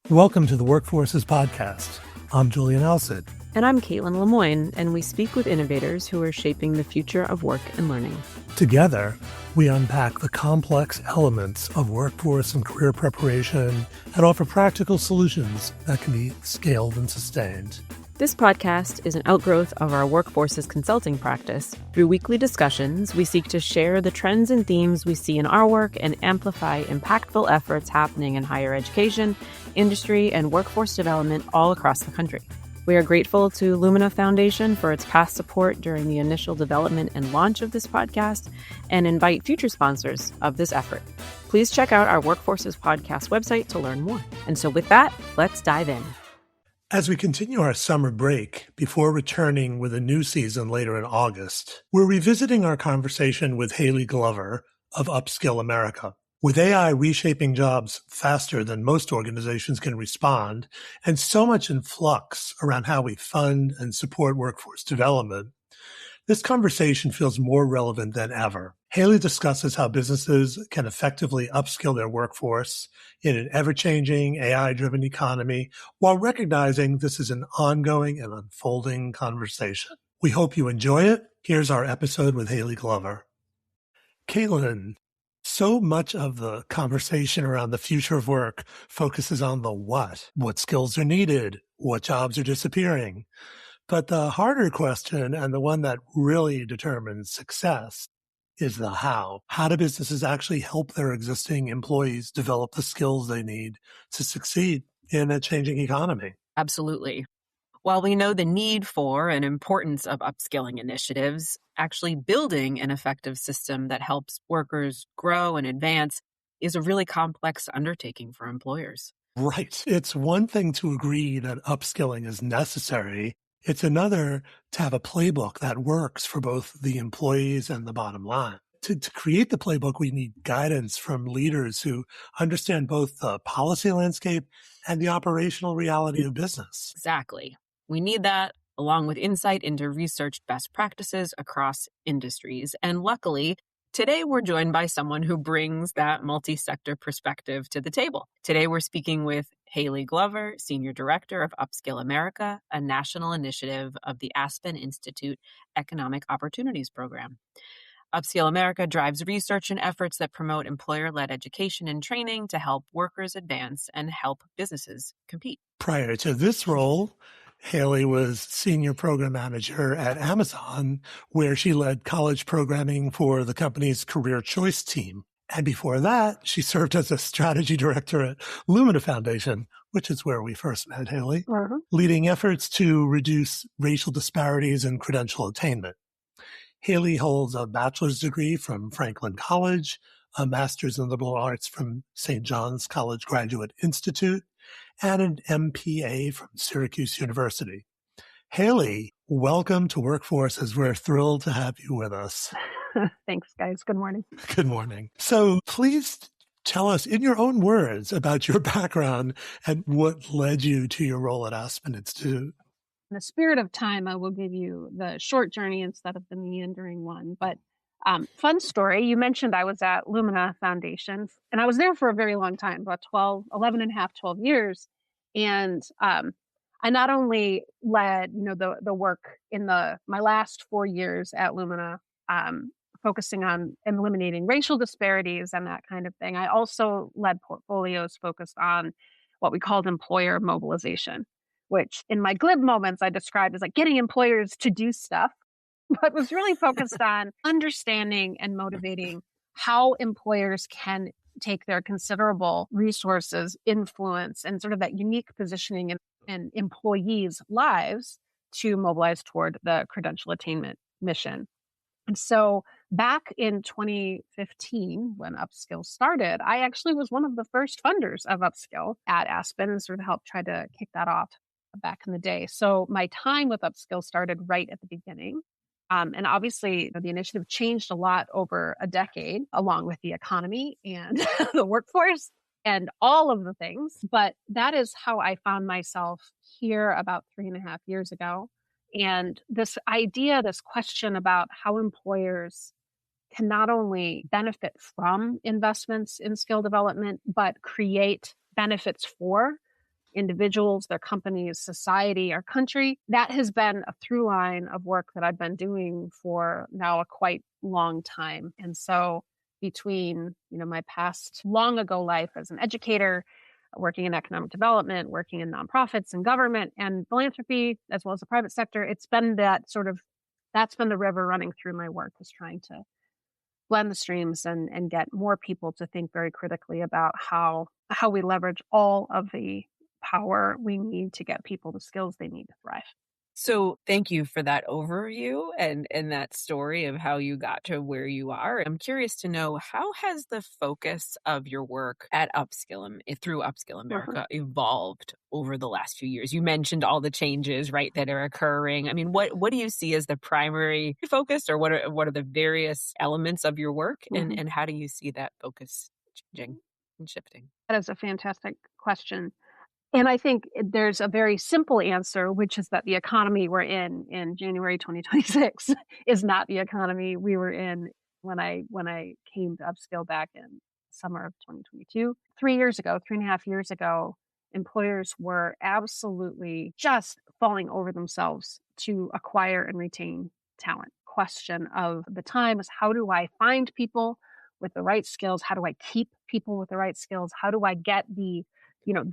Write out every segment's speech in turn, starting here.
Welcome to the Workforces Podcast. I'm Julian Alssid. And I'm Kaitlin LeMoine, and we speak with innovators who are shaping the future of work and learning. Together, we unpack the complex elements of workforce and career preparation and offer practical solutions that can be scaled and sustained. This podcast is an outgrowth of our Workforces consulting practice. Through weekly discussions, we seek to share the trends and themes we see in our work and amplify impactful efforts happening in higher education, industry, and workforce development all across the country. We are grateful to Lumina Foundation for its past support during the initial development and launch of this podcast and invite future sponsors of this effort. Please check out our Workforces Podcast website to learn more. And so with that, let's dive in. As we continue our summer break before returning with a new season later in August, we're revisiting our conversation with Haley Glover of UpSkill America. With AI reshaping jobs faster than most organizations can respond, and so much in flux around how we fund and support workforce development, this conversation feels more relevant than ever. Haley discusses how businesses can effectively upskill their workforce in an ever-changing AI-driven economy while recognizing this is an ongoing and unfolding conversation. We hope you enjoy it. Here's our episode with Haley Glover. Kaitlin, so much of the conversation around the future of work focuses on the what skills are needed, what jobs are disappearing. But the harder question, and the one that really determines success, is the how. How do businesses actually help their existing employees develop the skills they need to succeed in a changing economy? Absolutely. While we know the need for and importance of upskilling initiatives, actually building an effective system that helps workers grow and advance is a really complex undertaking for employers. Right. It's one thing to agree that upskilling is necessary. It's another to have a playbook that works for both the employees and the bottom line. To create the playbook, we need guidance from leaders who understand both the policy landscape and the operational reality of business. Exactly. We need that along with insight into researched best practices across industries. And luckily, today we're joined by someone who brings that multi-sector perspective to the table. Today we're speaking with Haley Glover, Senior Director of UpSkill America, a national initiative of the Aspen Institute Economic Opportunities Program. UpSkill America drives research and efforts that promote employer-led education and training to help workers advance and help businesses compete. Prior to this role, Haley was Senior Program Manager at Amazon, where she led college programming for the company's Career Choice team. And before that, she served as a strategy director at Lumina Foundation, which is where we first met Haley, leading efforts to reduce racial disparities in credential attainment. Haley holds a bachelor's degree from Franklin College, a master's in liberal arts from St. John's College Graduate Institute, and an MPA from Syracuse University. Haley, welcome to Workforces. We're thrilled to have you with us. Thanks, guys. Good morning. Good morning. So please tell us in your own words about your background and what led you to your role at Aspen Institute. In the spirit of time, I will give you the short journey instead of the meandering one. But fun story. You mentioned I was at Lumina Foundation, and I was there for a very long time, about 11 and a half, 12 years. And I not only led, the work in my last 4 years at Lumina, focusing on eliminating racial disparities and that kind of thing. I also led portfolios focused on what we called employer mobilization, which in my glib moments I described as like getting employers to do stuff, but was really focused on understanding and motivating how employers can take their considerable resources, influence, and sort of that unique positioning in employees' lives to mobilize toward the credential attainment mission. And so back in 2015, when UpSkill started, I actually was one of the first funders of UpSkill at Aspen and sort of helped try to kick that off back in the day. So my time with UpSkill started right at the beginning. And obviously, the initiative changed a lot over a decade, along with the economy and the workforce and all of the things. But that is how I found myself here about 3.5 years ago. And this idea, this question about how employers can not only benefit from investments in skill development, but create benefits for individuals, their companies, society, our country. That has been a through line of work that I've been doing for now a quite long time. And so between, my past long ago life as an educator, working in economic development, working in nonprofits and government and philanthropy, as well as the private sector, it's been that's been the river running through my work, is trying to blend the streams and get more people to think very critically about how we leverage all of the power we need to get people the skills they need to thrive. So thank you for that overview and that story of how you got to where you are. I'm curious to know, how has the focus of your work at through Upskill America evolved over the last few years? You mentioned all the changes, right, that are occurring. I mean, what do you see as the primary focus, or what are the various elements of your work, and how do you see that focus changing and shifting? That is a fantastic question. And I think there's a very simple answer, which is that the economy we're in January 2026 is not the economy we were in when I came to Upskill back in summer of 2022. 3.5 years ago, employers were absolutely just falling over themselves to acquire and retain talent. Question of the time is, how do I find people with the right skills? How do I keep people with the right skills? How do I get the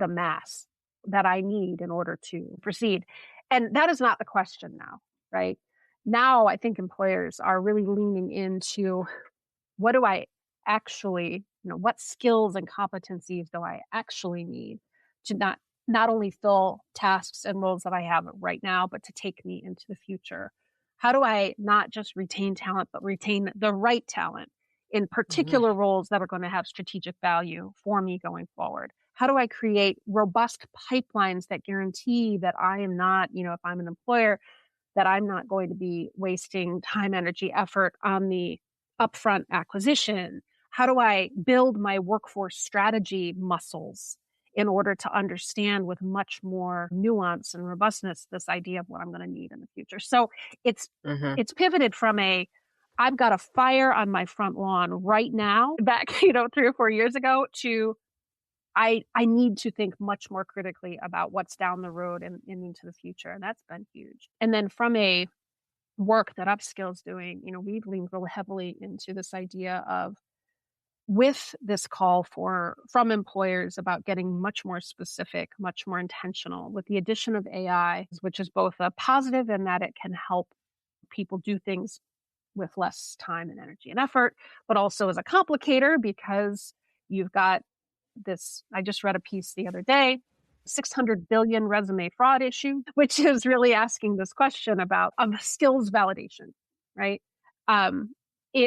mass that I need in order to proceed? And that is not the question now, right? Now, I think employers are really leaning into, what do I actually, what skills and competencies do I actually need to not only fill tasks and roles that I have right now, but to take me into the future? How do I not just retain talent, but retain the right talent in particular roles that are going to have strategic value for me going forward? How do I create robust pipelines that guarantee that I am not, if I'm an employer, that I'm not going to be wasting time, energy, effort on the upfront acquisition? How do I build my workforce strategy muscles in order to understand with much more nuance and robustness this idea of what I'm going to need in the future? So it's pivoted from I've got a fire on my front lawn right now, back 3 or 4 years ago, to I need to think much more critically about what's down the road and into the future. And that's been huge. And then from a work that Upskill's doing, we've leaned real heavily into this idea of, with this call from employers about getting much more specific, much more intentional, with the addition of AI, which is both a positive in that it can help people do things with less time and energy and effort, but also as a complicator, because you've got this. I just read a piece the other day, 600 billion resume fraud issue, which is really asking this question about skills validation, right?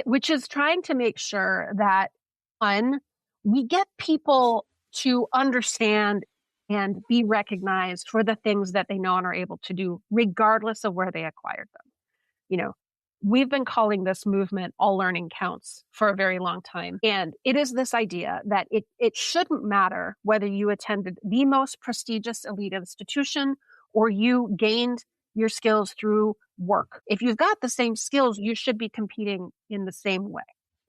Which is trying to make sure that, we get people to understand and be recognized for the things that they know and are able to do, regardless of where they acquired them. We've been calling this movement All Learning Counts for a very long time. And it is this idea that it shouldn't matter whether you attended the most prestigious elite institution or you gained your skills through work. If you've got the same skills, you should be competing in the same way.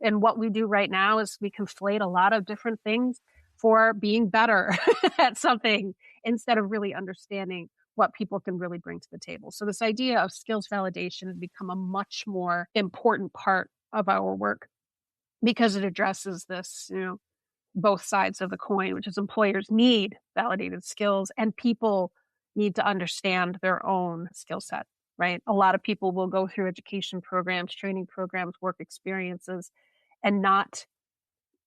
And what we do right now is we conflate a lot of different things for being better at something, instead of really understanding what people can really bring to the table. So this idea of skills validation has become a much more important part of our work, because it addresses this, both sides of the coin, which is employers need validated skills and people need to understand their own skill set, right? A lot of people will go through education programs, training programs, work experiences, and not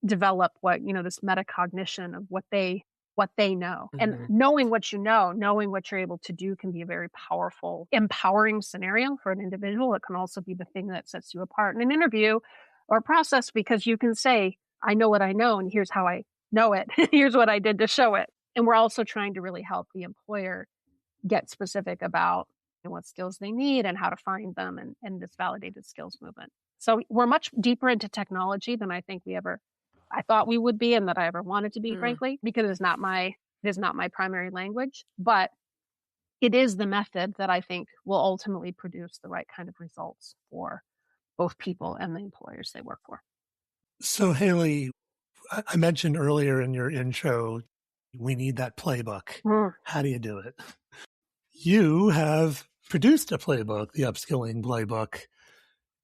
develop this metacognition of what they know. And knowing what you know, knowing what you're able to do, can be a very powerful, empowering scenario for an individual. It can also be the thing that sets you apart in an interview or process, because you can say, I know what I know, and here's how I know it. Here's what I did to show it. And we're also trying to really help the employer get specific about what skills they need and how to find them, and this validated skills movement. So we're much deeper into technology than I think I thought we would be, and that I ever wanted to be, frankly, because it is not my primary language, but it is the method that I think will ultimately produce the right kind of results for both people and the employers they work for. So Haley, I mentioned earlier in your intro, We need that playbook. Mm. How do you do it? You have produced a playbook, the Upskilling Playbook,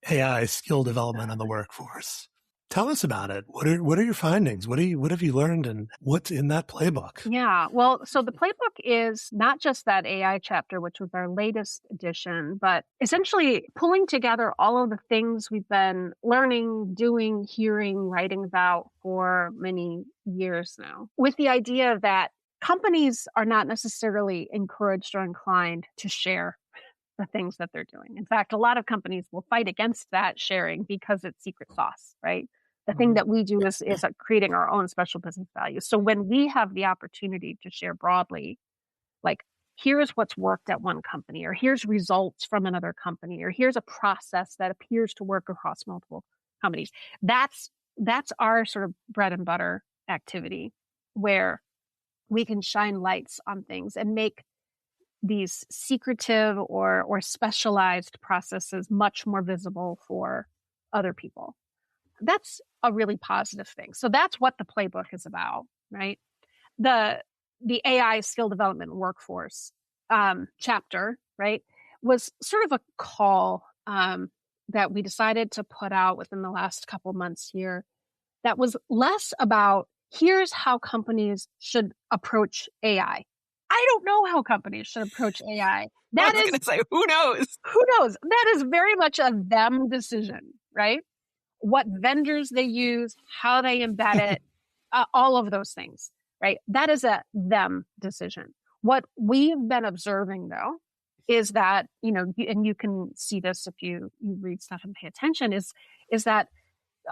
AI skill development on the workforce. Tell us about it. What are your findings? What have you learned, and what's in that playbook? Yeah, well, so the playbook is not just that AI chapter, which was our latest edition, but essentially pulling together all of the things we've been learning, doing, hearing, writing about for many years now, with the idea that companies are not necessarily encouraged or inclined to share the things that they're doing. In fact, a lot of companies will fight against that sharing because it's secret sauce, right? The thing that we do is creating our own special business value. So when we have the opportunity to share broadly, like, here's what's worked at one company, or here's results from another company, or here's a process that appears to work across multiple companies, that's our sort of bread and butter activity, where we can shine lights on things and make these secretive or specialized processes much more visible for other people. That's a really positive thing. So that's what the playbook is about, right? The AI skill development workforce chapter, right, was sort of a call that we decided to put out within the last couple months here, that was less about here's how companies should approach AI. I don't know how companies should approach AI. I was going to say, who knows? Who knows? That is very much a them decision, right? What vendors they use, how they embed it, all of those things, right? That is a them decision. What we've been observing, though, is that, and you can see this if you read stuff and pay attention, is that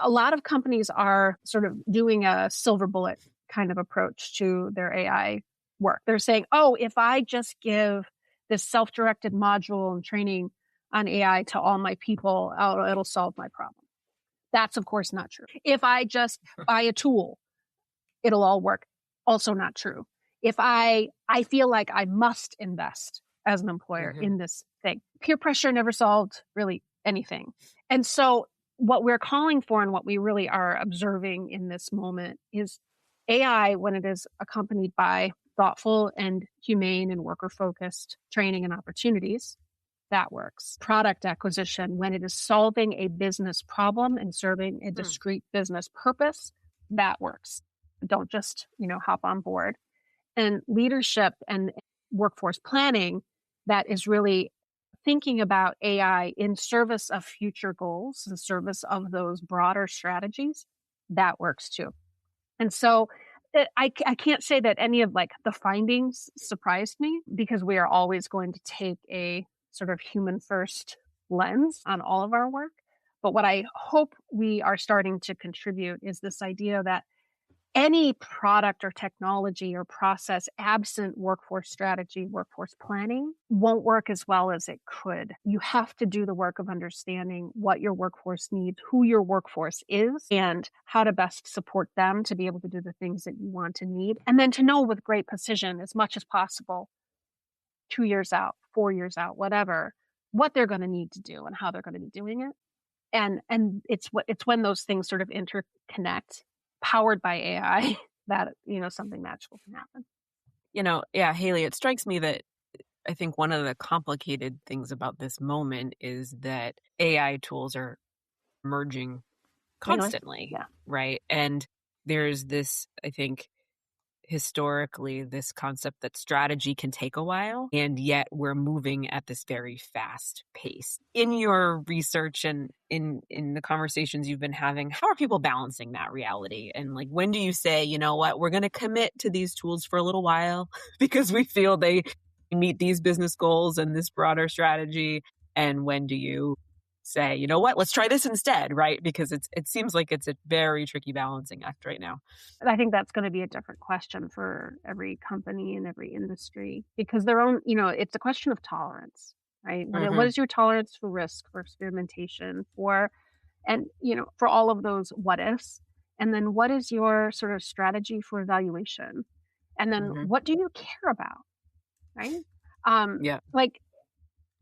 a lot of companies are sort of doing a silver bullet kind of approach to their AI work. They're saying, oh, if I just give this self-directed module and training on AI to all my people, it'll solve my problem. That's, of course, not true. If I just buy a tool, it'll all work. Also not true. If I feel like I must invest as an employer in this thing, peer pressure never solved really anything. And so what we're calling for and what we really are observing in this moment is AI, when it is accompanied by thoughtful and humane and worker-focused training and opportunities, that works. Product acquisition, when it is solving a business problem and serving a discrete business purpose, that works. Don't just, hop on board. And leadership and workforce planning, that is really thinking about AI in service of future goals, in service of those broader strategies, that works too. And so I can't say that any of the findings surprised me, because we are always going to take a sort of human first lens on all of our work. But what I hope we are starting to contribute is this idea that any product or technology or process absent workforce strategy, workforce planning, won't work as well as it could. You have to do the work of understanding what your workforce needs, who your workforce is, and how to best support them to be able to do the things that you want to need. And then to know with great precision, as much as possible, 2 years out, 4 years out, whatever, what they're going to need to do and how they're going to be doing it. And it's when those things sort of interconnect, powered by AI, that, something magical can happen. Haley, it strikes me that I think one of the complicated things about this moment is that AI tools are emerging constantly, right? And there's this, I think, historically, this concept that strategy can take a while, and yet we're moving at this very fast pace. In your research and in the conversations you've been having, how are people balancing that reality? And when do you say, you know what, we're going to commit to these tools for a little while because we feel they meet these business goals and this broader strategy? And when do you say, you know what, let's try this instead, right? Because it seems like it's a very tricky balancing act right now. I think that's going to be a different question for every company and every industry, because their own, it's a question of tolerance, right? What is your tolerance for risk, for experimentation, for all of those what ifs? And then what is your sort of strategy for evaluation? And then what do you care about, right?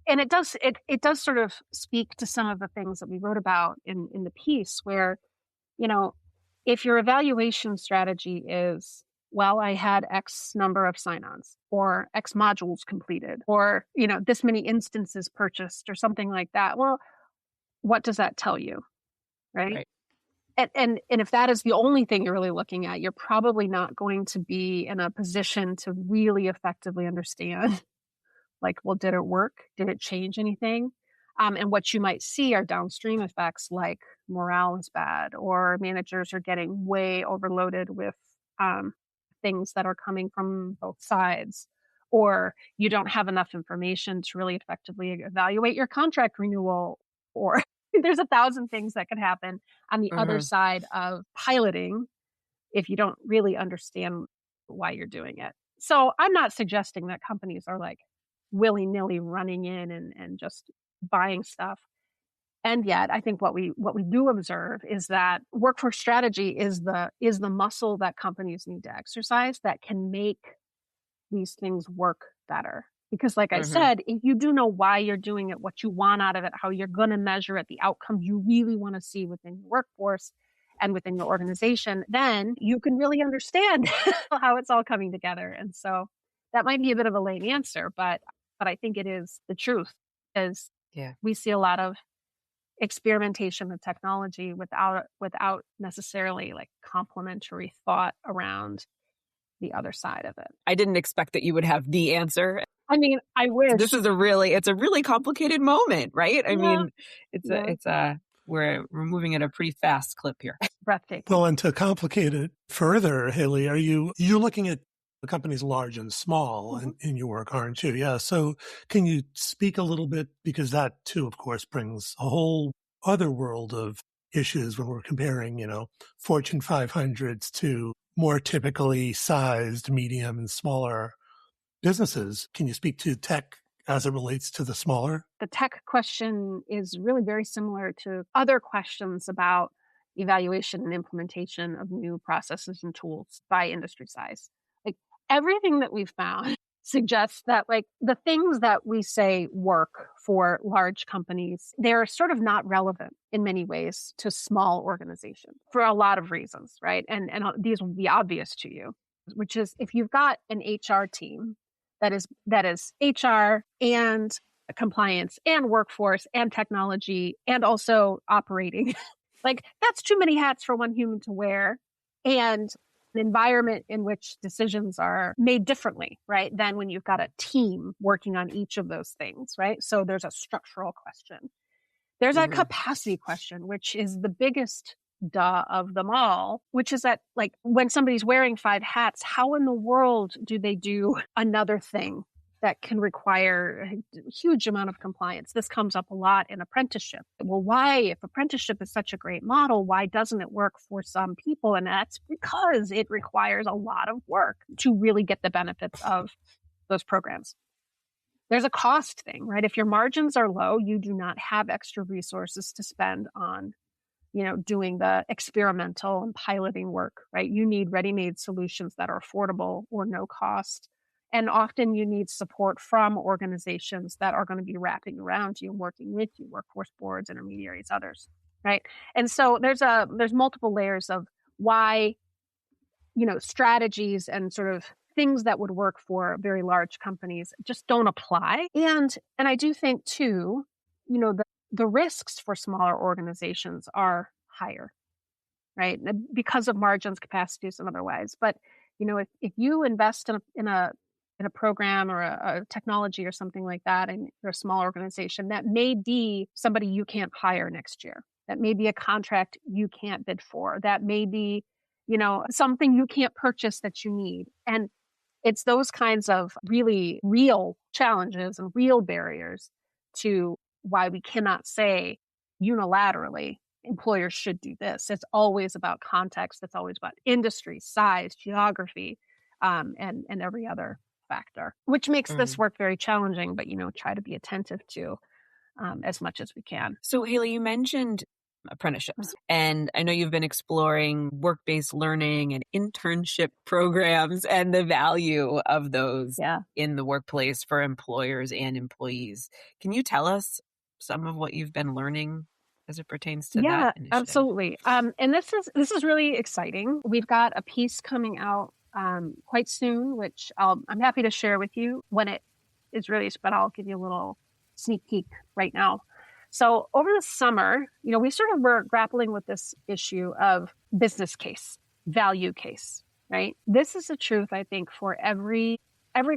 And it does sort of speak to some of the things that we wrote about in the piece, where, if your evaluation strategy is well, I had X number of sign-ons or X modules completed or, this many instances purchased or something like that. Well, what does that tell you? Right. And if that is the only thing you're really looking at, you're probably not going to be in a position to really effectively understand, like, well, did it work? Did it change anything? And what you might see are downstream effects like morale is bad or managers are getting way overloaded with things that are coming from both sides, or you don't have enough information to really effectively evaluate your contract renewal, or there's 1,000 things that could happen on the other side of piloting if you don't really understand why you're doing it. So I'm not suggesting that companies are like willy-nilly running in and just buying stuff. And yet I think what we do observe is that workforce strategy is the muscle that companies need to exercise that can make these things work better. Because like I said, if you do know why you're doing it, what you want out of it, how you're going to measure it, the outcome you really want to see within your workforce and within your organization, then you can really understand how it's all coming together. And so that might be a bit of a lame answer, but I think it is the truth, is we see a lot of experimentation with technology without necessarily like complementary thought around the other side of it. I didn't expect that you would have the answer. I mean, I wish. This is it's a really complicated moment, right? I mean, we're moving at a pretty fast clip here. Breathtaking. Well, and to complicate it further, Haley, are you looking at the companies large and small in your work, aren't you? Yeah. So can you speak a little bit, because that too, of course, brings a whole other world of issues when we're comparing, Fortune 500s to more typically sized medium and smaller businesses. Can you speak to tech as it relates to the smaller? The tech question is really very similar to other questions about evaluation and implementation of new processes and tools by industry size. Like everything that we've found suggests that like the things that we say work for large companies, they're sort of not relevant in many ways to small organizations for a lot of reasons, right? And these will be obvious to you, which is if you've got an HR team that is HR and compliance and workforce and technology and also operating, like that's too many hats for one human to wear, and an environment in which decisions are made differently, right? Than when you've got a team working on each of those things, right? So there's a structural question. There's a capacity question, which is the biggest duh of them all, which is that like when somebody's wearing 5 hats, how in the world do they do another thing that can require a huge amount of compliance? This comes up a lot in apprenticeship. Well, why, if apprenticeship is such a great model, why doesn't it work for some people? And that's because it requires a lot of work to really get the benefits of those programs. There's a cost thing, right? If your margins are low, you do not have extra resources to spend on doing the experimental and piloting work, right? You need ready-made solutions that are affordable or no cost. And often you need support from organizations that are going to be wrapping around you and working with you, workforce boards, intermediaries, others, right? And so there's multiple layers of why, strategies and sort of things that would work for very large companies just don't apply. And I do think too, the risks for smaller organizations are higher, right? Because of margins, capacities, and otherwise. But, if you invest in a program or a technology or something like that, and you're a small organization, that may be somebody you can't hire next year. That may be a contract you can't bid for. That may be, something you can't purchase that you need. And it's those kinds of really real challenges and real barriers to why we cannot say unilaterally employers should do this. It's always about context. It's always about industry, size, geography, and every other factor, which makes this work very challenging, but, try to be attentive to as much as we can. So Haley, you mentioned apprenticeships, and I know you've been exploring work-based learning and internship programs and the value of those in the workplace for employers and employees. Can you tell us some of what you've been learning as it pertains to that initiative? Absolutely. And this is really exciting. We've got a piece coming out quite soon, which I'm happy to share with you when it is released, but I'll give you a little sneak peek right now. So over the summer, we sort of were grappling with this issue of business case, value case, right? This is the truth, I think, for every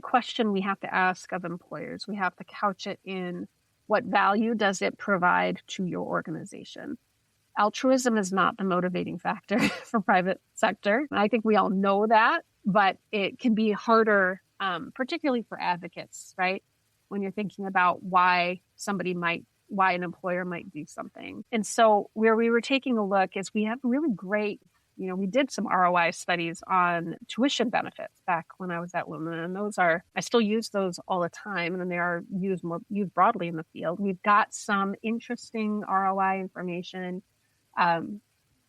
question we have to ask of employers. We have to couch it in what value does it provide to your organization. Altruism is not the motivating factor for private sector. I think we all know that, but it can be harder, particularly for advocates, right? When you're thinking about why an employer might do something. And so where we were taking a look is we have really great, we did some ROI studies on tuition benefits back when I was at Lumina, and I still use those all the time, and they are used broadly in the field. We've got some interesting ROI information out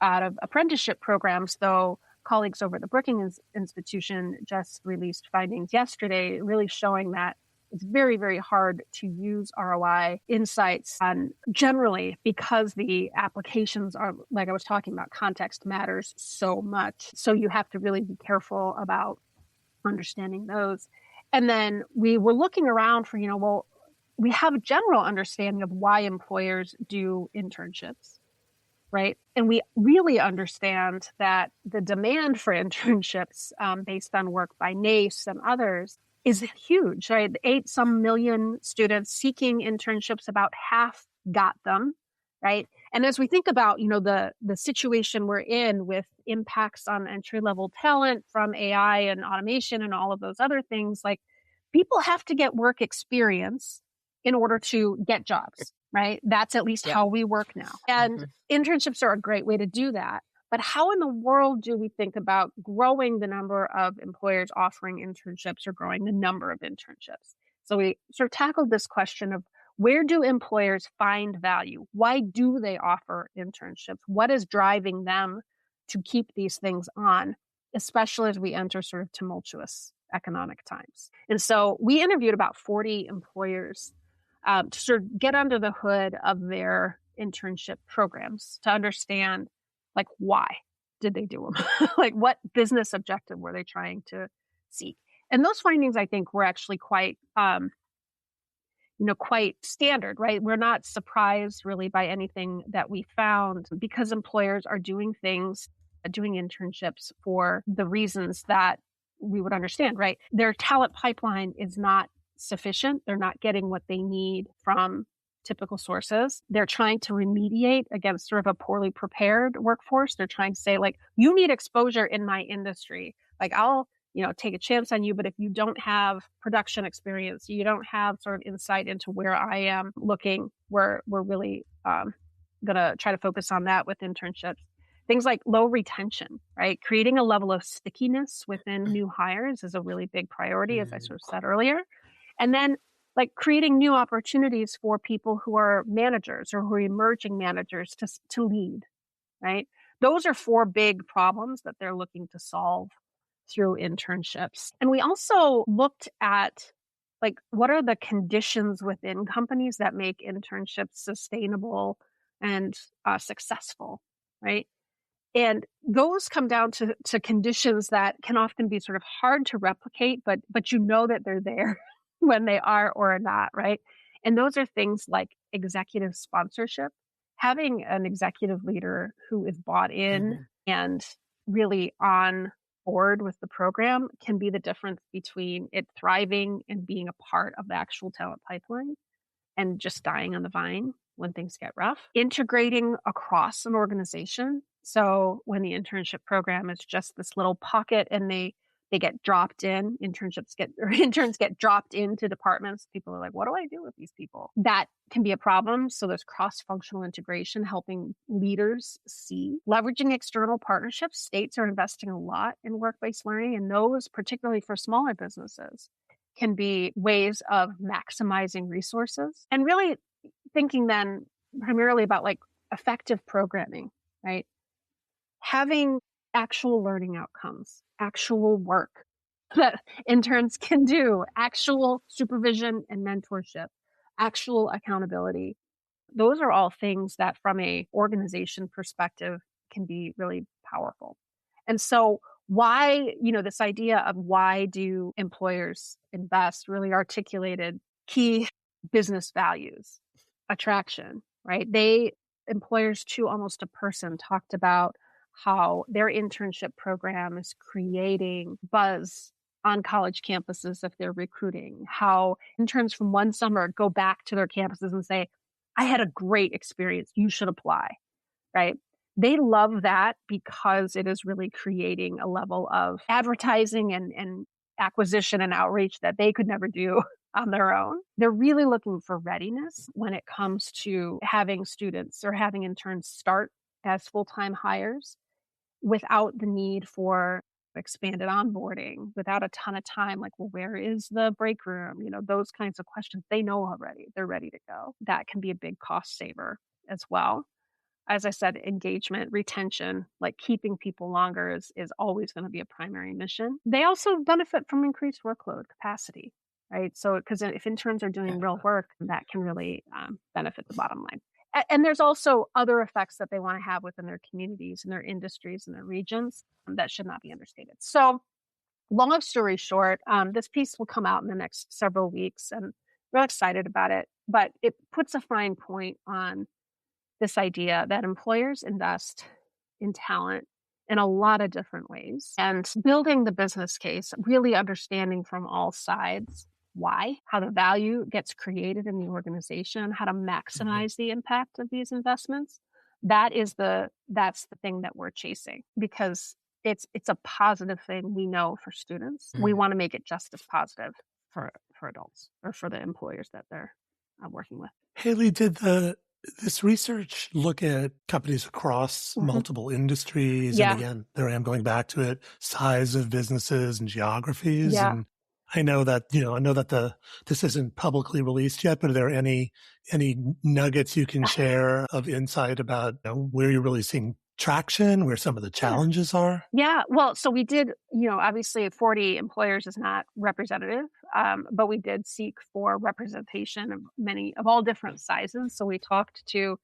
of apprenticeship programs, though colleagues over at the Brookings Institution just released findings yesterday, really showing that it's very, very hard to use ROI insights on generally because the applications are, like I was talking about, context matters so much. So you have to really be careful about understanding those. And then we were looking around for, we have a general understanding of why employers do internships, right? And we really understand that the demand for internships based on work by NACE and others is huge, right? 8-some million students seeking internships, about half got them, right? And as we think about, the situation we're in with impacts on entry-level talent from AI and automation and all of those other things, like people have to get work experience in order to get jobs, right? That's at least how we work now. And internships are a great way to do that. But how in the world do we think about growing the number of employers offering internships or growing the number of internships? So we sort of tackled this question of where do employers find value? Why do they offer internships? What is driving them to keep these things on, especially as we enter sort of tumultuous economic times? And so we interviewed about 40 employers to sort of get under the hood of their internship programs to understand, like, why did they do them? Like, what business objective were they trying to seek? And those findings, I think, were actually quite standard, right? We're not surprised really by anything that we found because employers are doing internships for the reasons that we would understand, right? Their talent pipeline is not sufficient. They're not getting what they need from typical sources. They're trying to remediate against sort of a poorly prepared workforce. They're trying to say, like, you need exposure in my industry. Like, I'll, take a chance on you, but if you don't have production experience, you don't have sort of insight into where I am looking, we're really going to try to focus on that with internships. Things like low retention, right? Creating a level of stickiness within new hires is a really big priority, as I sort of said earlier. And then like creating new opportunities for people who are managers or who are emerging managers to lead, right? Those are 4 big problems that they're looking to solve through internships. And we also looked at, like, what are the conditions within companies that make internships sustainable and successful, right? And those come down to conditions that can often be sort of hard to replicate, but that they're there when they are or are not, right? And those are things like executive sponsorship, having an executive leader who is bought in and really on board with the program can be the difference between it thriving and being a part of the actual talent pipeline and just dying on the vine when things get rough. Integrating across an organization. So when the internship program is just this little pocket and they get dropped in, interns get dropped into departments. People are like, what do I do with these people? That can be a problem. So there's cross-functional integration, helping leaders see. Leveraging external partnerships. States are investing a lot in work-based learning, and those, particularly for smaller businesses, can be ways of maximizing resources. And really thinking then primarily about like effective programming, right? Having actual learning outcomes, actual work that interns can do, actual supervision and mentorship, actual accountability. Those are all things that from a organization perspective can be really powerful. And so why, this idea of why do employers invest really articulated key business values, attraction, right? Employers to almost a person talked about how their internship program is creating buzz on college campuses if they're recruiting, how interns from one summer go back to their campuses and say, I had a great experience, you should apply, right? They love that because it is really creating a level of advertising and acquisition and outreach that they could never do on their own. They're really looking for readiness when it comes to having students or having interns start as full-time hires without the need for expanded onboarding, without a ton of time, like, well, where is the break room? Those kinds of questions they know already. They're ready to go. That can be a big cost saver as well. As I said, engagement, retention, like keeping people longer is always going to be a primary mission. They also benefit from increased workload capacity, right? So, because if interns are doing real work, that can really benefit the bottom line. And there's also other effects that they want to have within their communities and their industries and their regions that should not be understated. So, long story short, this piece will come out in the next several weeks, and we're excited about it. But it puts a fine point on this idea that employers invest in talent in a lot of different ways, and building the business case, really understanding from all sides why, how the value gets created in the organization, how to maximize the impact of these investments. That's the thing that we're chasing, because it's a positive thing we know for students. We want to make it just as positive for adults or for the employers that they're working with. Haley, did this research look at companies across multiple industries? Yeah. And again, there I am going back to it, size of businesses and geographies. Yeah. And I know that, this isn't publicly released yet, but are there any nuggets you can share of insight about where you're really seeing traction, where some of the challenges are? Yeah. Well, so we did, obviously 40 employers is not representative, but we did seek for representation of all different sizes. So we talked to,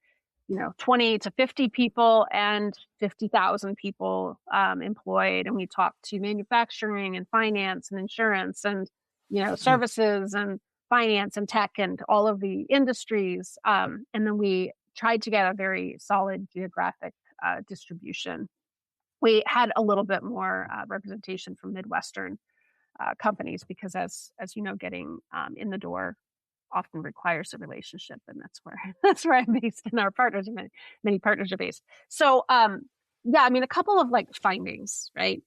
20 to 50 people and 50,000 people employed. And we talked to manufacturing and finance and insurance and, services and finance and tech and all of the industries. And then we tried to get a very solid geographic distribution. We had a little bit more representation from Midwestern companies because, as you know, getting in the door often requires a relationship, and that's where I'm based, and our partners, many partners are based. So, a couple of findings, right?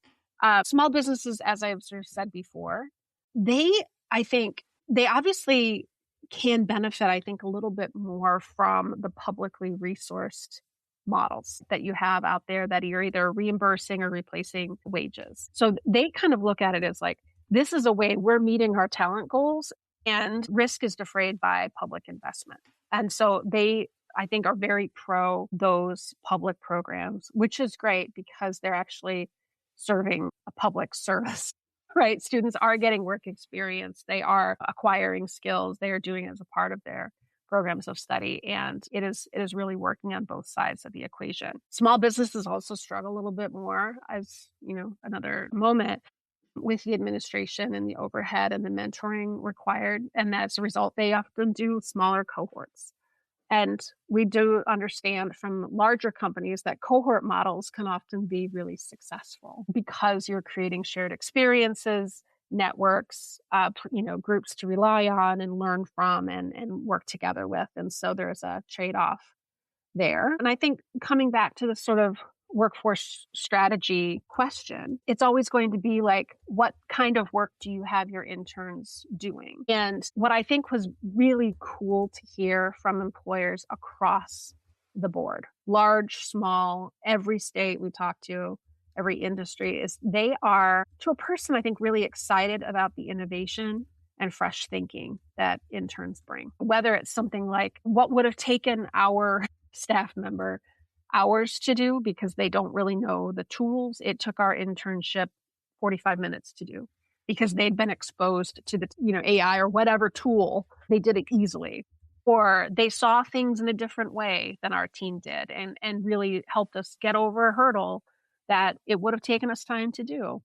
Small businesses, as I've sort of said before, I think they obviously can benefit, I think, a little bit more from the publicly resourced models that you have out there that you're either reimbursing or replacing wages. So they kind of look at it as this is a way we're meeting our talent goals, and risk is defrayed by public investment. And so they, I think, are very pro those public programs, which is great because they're actually serving a public service, right? Students are getting work experience. They are acquiring skills. They are doing it as a part of their programs of study. And it is really working on both sides of the equation. Small businesses also struggle a little bit more, as another moment, with the administration and the overhead and the mentoring required. And as a result, they often do smaller cohorts. And we do understand from larger companies that cohort models can often be really successful because you're creating shared experiences, networks, groups to rely on and learn from and work together with. And so there's a trade-off there. And I think coming back to the sort of workforce strategy question, it's always going to be what kind of work do you have your interns doing? And what I think was really cool to hear from employers across the board, large, small, every state we talk to, every industry, is they are, to a person, I think, really excited about the innovation and fresh thinking that interns bring. Whether it's something like what would have taken our staff member hours to do because they don't really know the tools, it took our internship 45 minutes to do because they'd been exposed to the AI or whatever tool. They did it easily, or they saw things in a different way than our team did and really helped us get over a hurdle that it would have taken us time to do.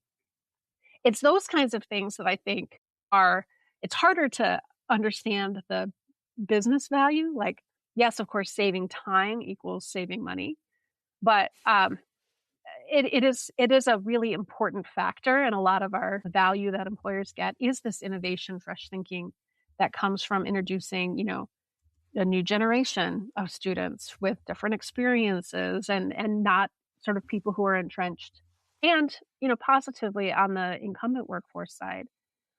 It's those kinds of things that I think it's harder to understand the business value. Like, yes, of course, saving time equals saving money, but it is a really important factor. And a lot of our value that employers get is this innovation, fresh thinking that comes from introducing, a new generation of students with different experiences and not sort of people who are entrenched. And, positively on the incumbent workforce side,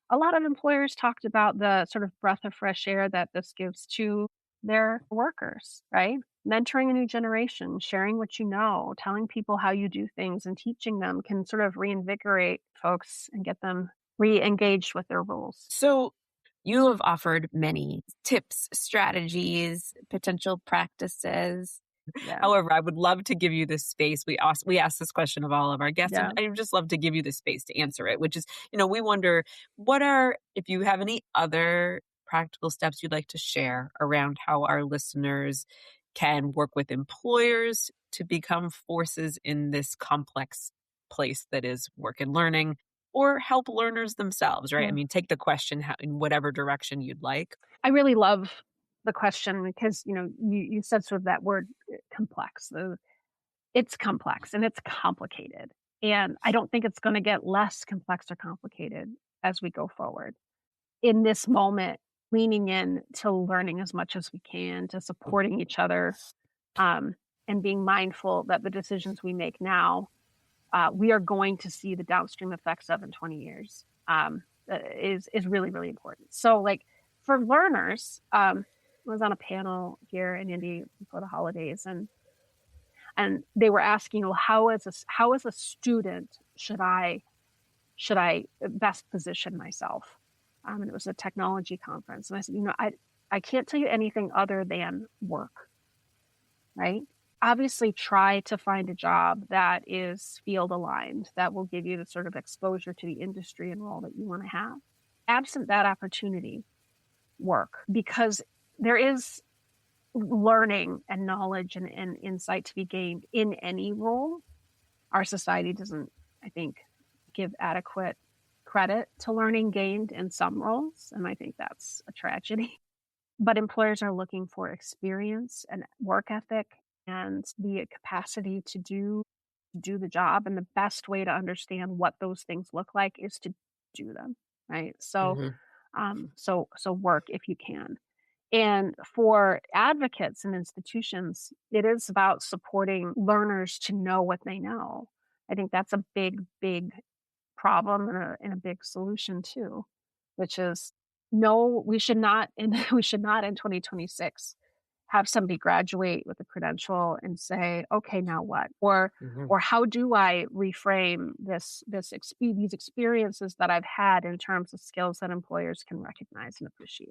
a lot of employers talked about the sort of breath of fresh air that this gives to their workers, right? Mentoring a new generation, sharing what you know, telling people how you do things and teaching them can sort of reinvigorate folks and get them re-engaged with their roles. So you have offered many tips, strategies, potential practices. Yeah. However, I would love to give you this space. We ask this question of all of our guests, Yeah. and I would just love to give you the space to answer it, which is, we wonder if you have any other practical steps you'd like to share around how our listeners can work with employers to become forces in this complex place that is work and learning, or help learners themselves, right? Yeah. I mean, take the question in whatever direction you'd like. I really love the question because, you said sort of that word complex. It's complex and it's complicated. And I don't think it's going to get less complex or complicated as we go forward. In this moment, leaning in to learning as much as we can, to supporting each other, and being mindful that the decisions we make now, we are going to see the downstream effects of in 20 years, is really, really important. So like for learners, I was on a panel here in Indy before the holidays, and they were asking, well, how as a student should I best position myself? And it was a technology conference, and I said, I can't tell you anything other than work, right? Obviously, try to find a job that is field aligned, that will give you the sort of exposure to the industry and role that you want to have. Absent that opportunity, work, because there is learning and knowledge and insight to be gained in any role. Our society doesn't, I think, give adequate credit to learning gained in some roles, and I think that's a tragedy. But employers are looking for experience and work ethic and the capacity to do the job, and the best way to understand what those things look like is to do them, right? So, so work if you can. And for advocates and institutions, it is about supporting learners to know what they know. I think that's a big, big problem and a big solution too, which is no, we should not in 2026 have somebody graduate with a credential and say, okay, now what? Or how do I reframe these experiences that I've had in terms of skills that employers can recognize and appreciate?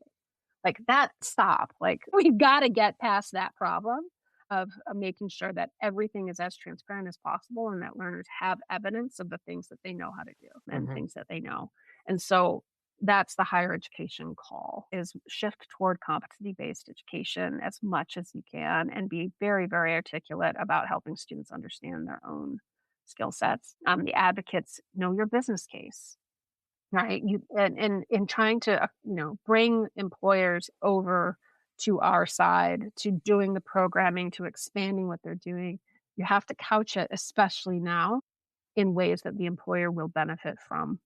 Like that, stop. Like we've got to get past that problem of making sure that everything is as transparent as possible and that learners have evidence of the things that they know how to do and things that they know. And so that's the higher education call, is shift toward competency-based education as much as you can and be very, very articulate about helping students understand their own skill sets. The advocates know your business case. Right. And in trying to, bring employers over to our side, to doing the programming, to expanding what they're doing, you have to couch it, especially now, in ways that the employer will benefit from.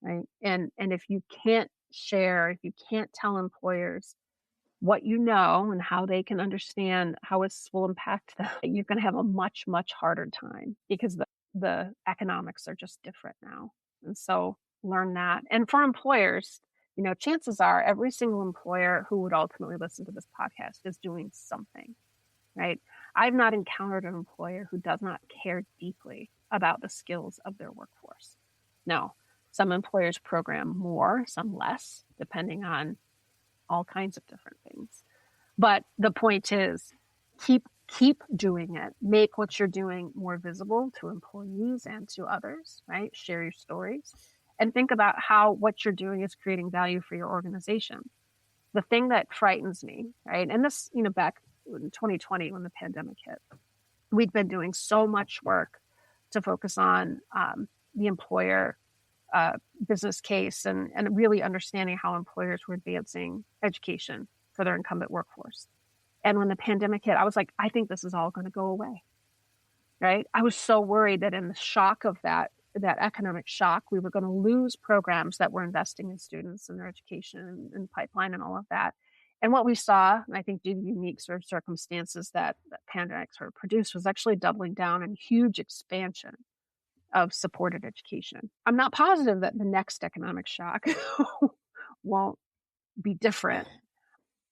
Right. And if you can't tell employers what you know and how they can understand how this will impact them, you're going to have a much, much harder time because the economics are just different now. And so learn that. And for employers, chances are every single employer who would ultimately listen to this podcast is doing something, right? I've not encountered an employer who does not care deeply about the skills of their workforce. No, some employers program more, some less, depending on all kinds of different things. But the point is, keep doing it. Make what you're doing more visible to employees and to others, right? Share your stories. And think about how what you're doing is creating value for your organization. The thing that frightens me, right? And this, back in 2020 when the pandemic hit, we'd been doing so much work to focus on the employer business case and really understanding how employers were advancing education for their incumbent workforce. And when the pandemic hit, I was like, I think this is all going to go away, right? I was so worried that in the shock of that economic shock, we were going to lose programs that were investing in students and their education and pipeline and all of that. And what we saw, and I think due to unique sort of circumstances that pandemic sort of produced, was actually doubling down and huge expansion of supported education. I'm not positive that the next economic shock won't be different.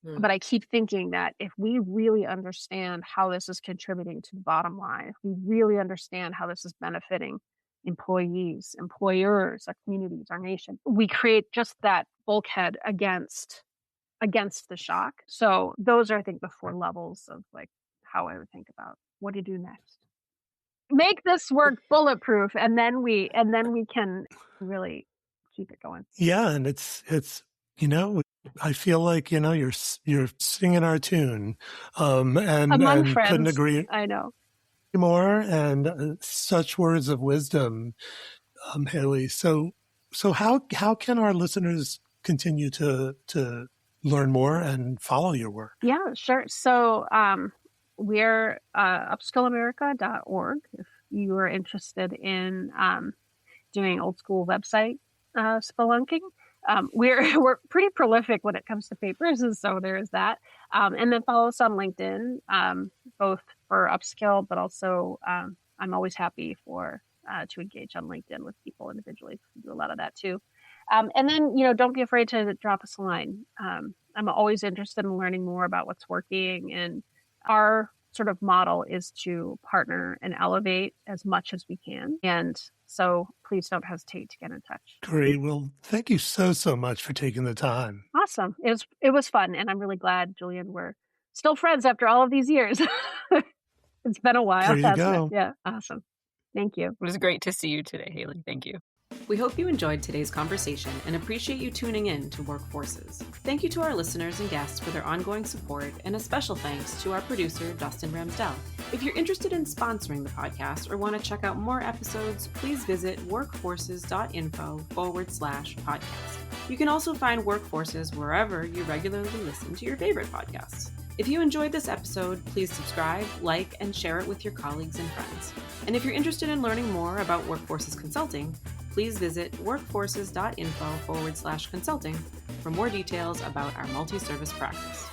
But I keep thinking that if we really understand how this is contributing to the bottom line, if we really understand how this is benefiting employees, employers, our communities, our nation, we create just that bulkhead against the shock. So those are, I think, the 4 levels of like how I would think about what do you do next. Make this work bulletproof, and then we can really keep it going. Yeah, and it's I feel like you're singing our tune, and Among friends, couldn't agree. I know more, and such words of wisdom, Haley. So how can our listeners continue to learn more and follow your work? Yeah, sure. So we're upskillamerica.org if you are interested in doing old school website spelunking. We're pretty prolific when it comes to papers, and so there is that. And then follow us on LinkedIn, both for UpSkill, but also I'm always happy to engage on LinkedIn with people individually. We do a lot of that too. And then, don't be afraid to drop us a line. I'm always interested in learning more about what's working, and our sort of model is to partner and elevate as much as we can. And so please don't hesitate to get in touch. Great. Well, thank you so much for taking the time. Awesome. It was fun. And I'm really glad, Julian, we're still friends after all of these years. It's been a while. There you go. Yeah. Awesome. Thank you. It was great to see you today, Haley. Thank you. We hope you enjoyed today's conversation and appreciate you tuning in to Workforces. Thank you to our listeners and guests for their ongoing support, and a special thanks to our producer, Dustin Ramsdell. If you're interested in sponsoring the podcast or want to check out more episodes, please visit workforces.info/podcast. You can also find Workforces wherever you regularly listen to your favorite podcasts. If you enjoyed this episode, please subscribe, like, and share it with your colleagues and friends. And if you're interested in learning more about Workforces Consulting, please visit workforces.info/consulting for more details about our multi-service practice.